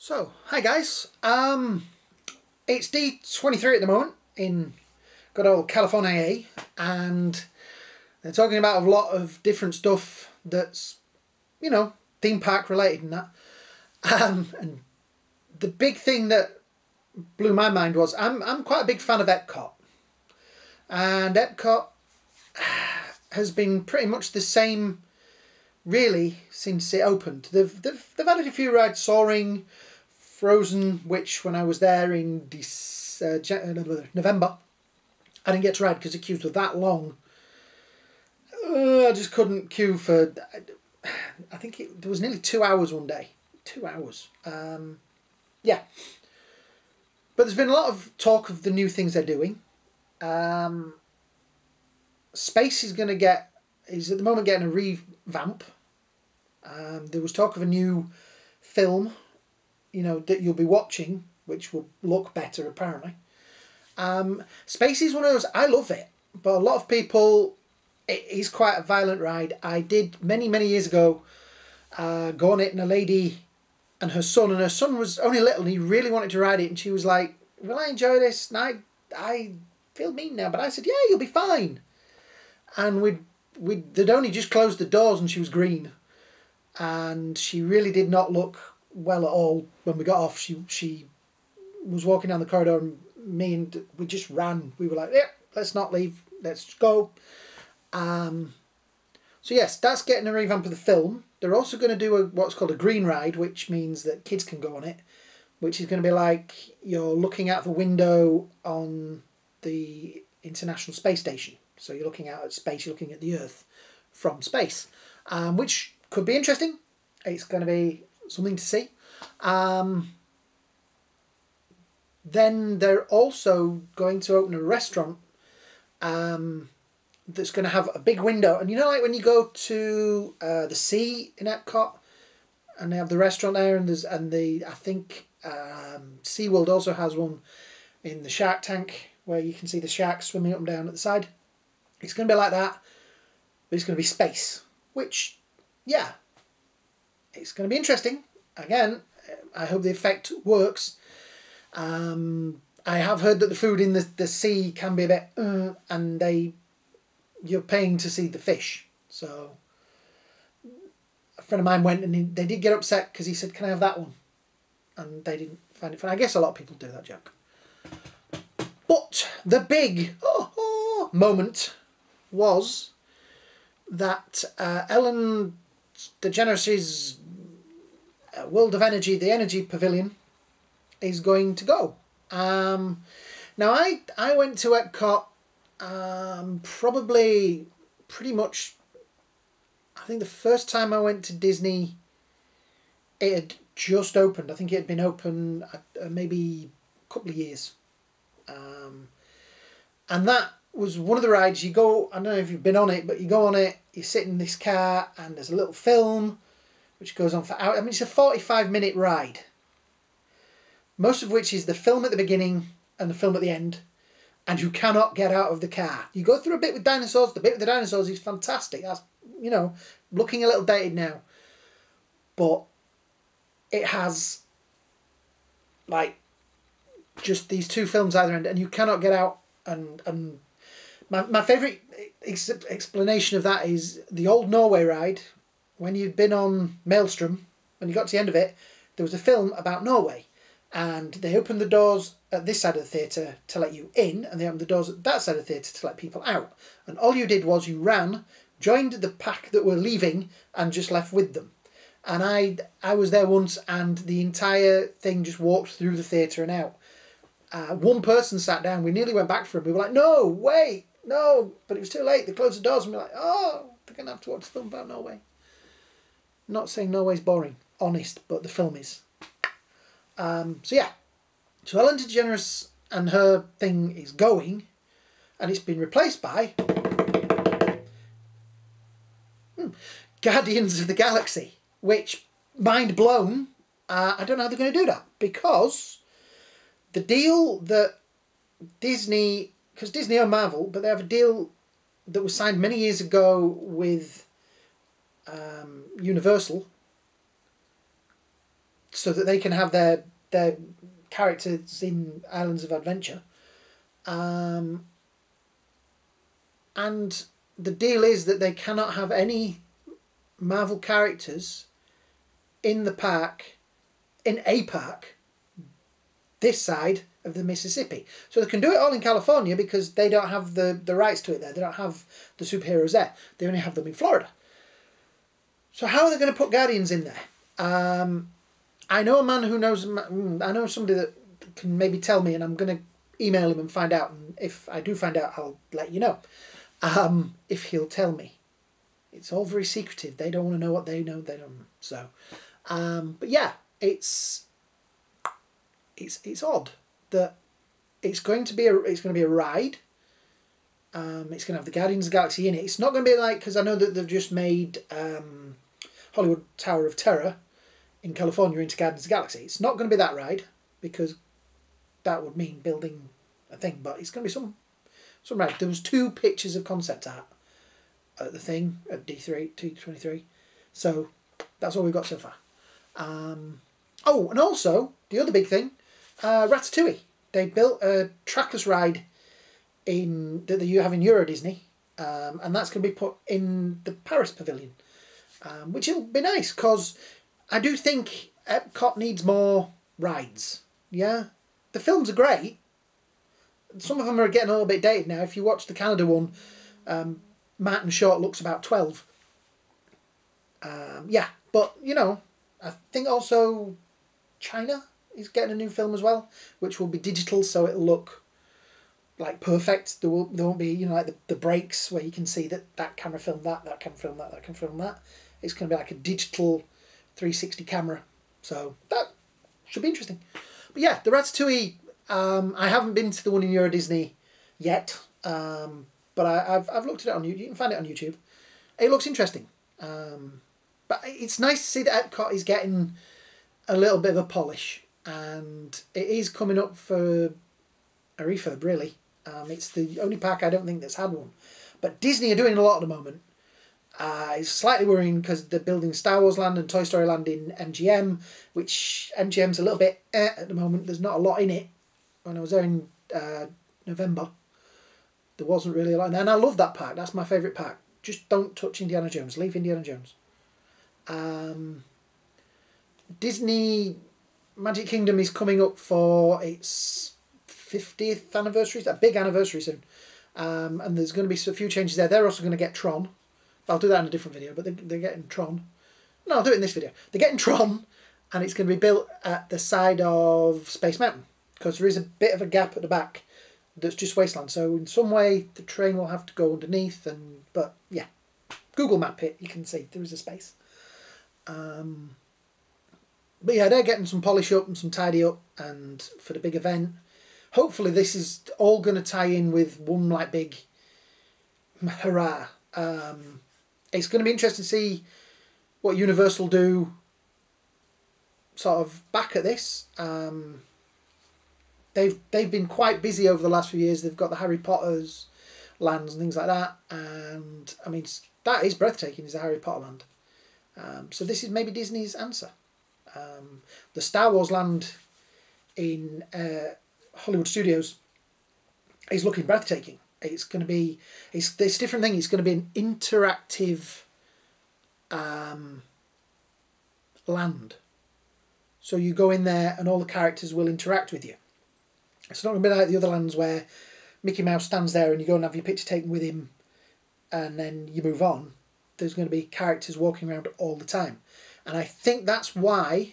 So, hi guys. It's D23 at the moment in good old California, and they're talking about a lot of different stuff that's, theme park related and that. And the big thing that blew my mind was I'm quite a big fan of EPCOT, and EPCOT has been pretty much the same really since it opened. They've added a few rides, Soaring, Frozen, which when I was there in November, I didn't get to ride because the queues were that long. I just couldn't queue for, I think there was nearly 2 hours one day. 2 hours. Yeah. But there's been a lot of talk of the new things they're doing. Space is at the moment getting a revamp. There was talk of a new film, that you'll be watching, which will look better apparently. Space is one of those, I love it, but a lot of people, it is quite a violent ride. I did many years ago go on it, and a lady and her son was only little and he really wanted to ride it, and she was like, will I enjoy this? And I feel mean now, but I said, yeah, you'll be fine. And they'd only just closed the doors and she was green, and she really did not look well at all when we got off. She was walking down the corridor, and we just ran. We were like, yeah, let's not leave, let's go. So yes, that's getting a revamp of the film. They're also going to do what's called a green ride, which means that kids can go on it, which is going to be like you're looking out the window on the International Space Station. So you're looking out at space, you're looking at the Earth from space, which could be interesting. It's going to be something to see. Then they're also going to open a restaurant that's going to have a big window. And like when you go to the sea in Epcot, and they have the restaurant there, and I think SeaWorld also has one in the shark tank where you can see the sharks swimming up and down at the side. It's going to be like that, but it's going to be space, which, yeah, it's going to be interesting. Again, I hope the effect works. I have heard that the food in the sea can be a bit, and you're paying to see the fish. So a friend of mine went, and they did get upset because he said, can I have that one? And they didn't find it fun. I guess a lot of people do that joke. But the big moment was that Ellen DeGeneres' World of Energy, the Energy Pavilion, is going to go. Now I went to Epcot probably pretty much, I think the first time I went to Disney, it had just opened. I think it had been open maybe a couple of years. And that was one of the rides. You go, I don't know if you've been on it, but you go on it, you sit in this car, and there's a little film which goes on for hours. I mean, it's a 45-minute ride, most of which is the film at the beginning and the film at the end, and you cannot get out of the car. You go through a bit with dinosaurs. The bit with the dinosaurs is fantastic. That's, looking a little dated now, but it has like just these two films either end, and you cannot get out. And my favourite explanation of that is the old Norway ride. When you'd been on Maelstrom, when you got to the end of it, there was a film about Norway, and they opened the doors at this side of the theatre to let you in, and they opened the doors at that side of the theatre to let people out. And all you did was you ran, joined the pack that were leaving, and just left with them. And I was there once, and the entire thing just walked through the theatre and out. One person sat down. We nearly went back for him. We were like, no, wait, no. But it was too late. They closed the doors, and we were like, oh, they're going to have to watch a film about Norway. Not saying Norway's boring, honest, but the film is. So yeah. So Ellen DeGeneres and her thing is going, and it's been replaced by Guardians of the Galaxy, which, mind blown, I don't know how they're going to do that, because the deal that Disney, because Disney own Marvel, but they have a deal that was signed many years ago with Universal, so that they can have their characters in Islands of Adventure. And the deal is that they cannot have any Marvel characters in the park, in a park, this side of the Mississippi. So they can do it all in California because they don't have the rights to it there. They don't have the superheroes there. They only have them in Florida. So how are they going to put Guardians in there? I know a man who knows, I know somebody that can maybe tell me, and I'm going to email him and find out. And if I do find out, I'll let you know. If he'll tell me. It's all very secretive. They don't want to know what they know. They don't. So, but yeah, it's odd that it's going to be a ride. It's going to have the Guardians of the Galaxy in it. It's not going to be like, because I know that they've just made Hollywood Tower of Terror in California into Guardians of the Galaxy. It's not going to be that ride because that would mean building a thing, but it's going to be some ride. There was 2 pictures of concept art at the thing at D23, so that's all we've got so far. Oh, and also the other big thing, Ratatouille. They built a trackless ride that you have in Euro Disney, and that's going to be put in the Paris Pavilion, which will be nice because I do think EPCOT needs more rides. Yeah, the films are great. Some of them are getting a little bit dated now. If you watch the Canada one, Martin Short looks about 12. Yeah, but you know, I think also China is getting a new film as well, which will be digital, so it'll look like perfect. There won't be, you know, like the breaks where you can see that camera filmed that camera filmed that camera filmed that. It's going to be like a digital 360 camera, so that should be interesting. But yeah, the Ratatouille. I haven't been to the one in Euro Disney yet, but I've looked at it on YouTube. You can find it on YouTube. It looks interesting, but it's nice to see that EPCOT is getting a little bit of a polish, and it is coming up for a refurb. Really, it's the only park I don't think that's had one. But Disney are doing a lot at the moment. It's slightly worrying because they're building Star Wars Land and Toy Story Land in MGM, which MGM's a little bit at the moment. There's not a lot in it. When I was there in November, there wasn't really a lot in there. And I love that park. That's my favourite park. Just don't touch Indiana Jones. Leave Indiana Jones. Disney Magic Kingdom is coming up for its 50th anniversary. It's a big anniversary soon. And there's going to be a few changes there. They're also going to get Tron. I'll do that in a different video, but they're getting Tron. No, I'll do it in this video. They're getting Tron, and it's going to be built at the side of Space Mountain, because there is a bit of a gap at the back that's just wasteland. So in some way, the train will have to go underneath. But yeah, Google map it. You can see there is a space. But yeah, they're getting some polish up and some tidy up, and for the big event. Hopefully, this is all going to tie in with one like big hurrah. It's going to be interesting to see what Universal do. Sort of back at this. They've been quite busy over the last few years. They've got the Harry Potter's lands and things like that, and I mean that is breathtaking. Is the Harry Potter land? So this is maybe Disney's answer. The Star Wars land in Hollywood Studios is looking breathtaking. It's going to be this different thing. It's going to be an interactive land. So you go in there and all the characters will interact with you. It's not going to be like the other lands where Mickey Mouse stands there and you go and have your picture taken with him and then you move on. There's going to be characters walking around all the time. And I think that's why,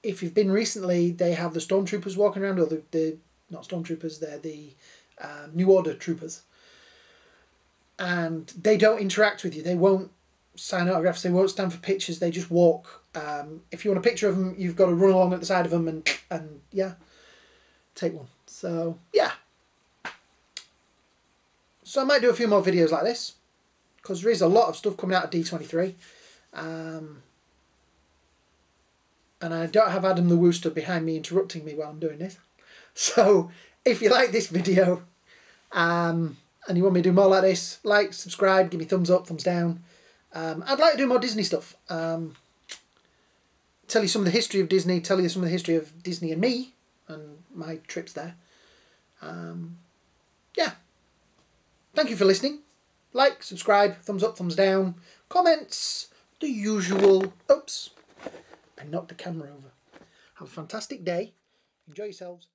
if you've been recently, they have the Stormtroopers walking around, or the not Stormtroopers, they're the New Order troopers. And they don't interact with you. They won't sign autographs. They won't stand for pictures. They just walk. If you want a picture of them, you've got to run along at the side of them and yeah, take one. So yeah. So I might do a few more videos like this, because there is a lot of stuff coming out of D23. And I don't have Adam the Wooster behind me interrupting me while I'm doing this. So if you like this video and you want me to do more like this, like, subscribe, give me thumbs up, thumbs down. I'd like to do more Disney stuff. tell you some of the history of Disney, tell you some of the history of Disney and me and my trips there. Yeah. Thank you for listening. Like, subscribe, thumbs up, thumbs down, comments, the usual. Oops, I knocked the camera over. Have a fantastic day. Enjoy yourselves.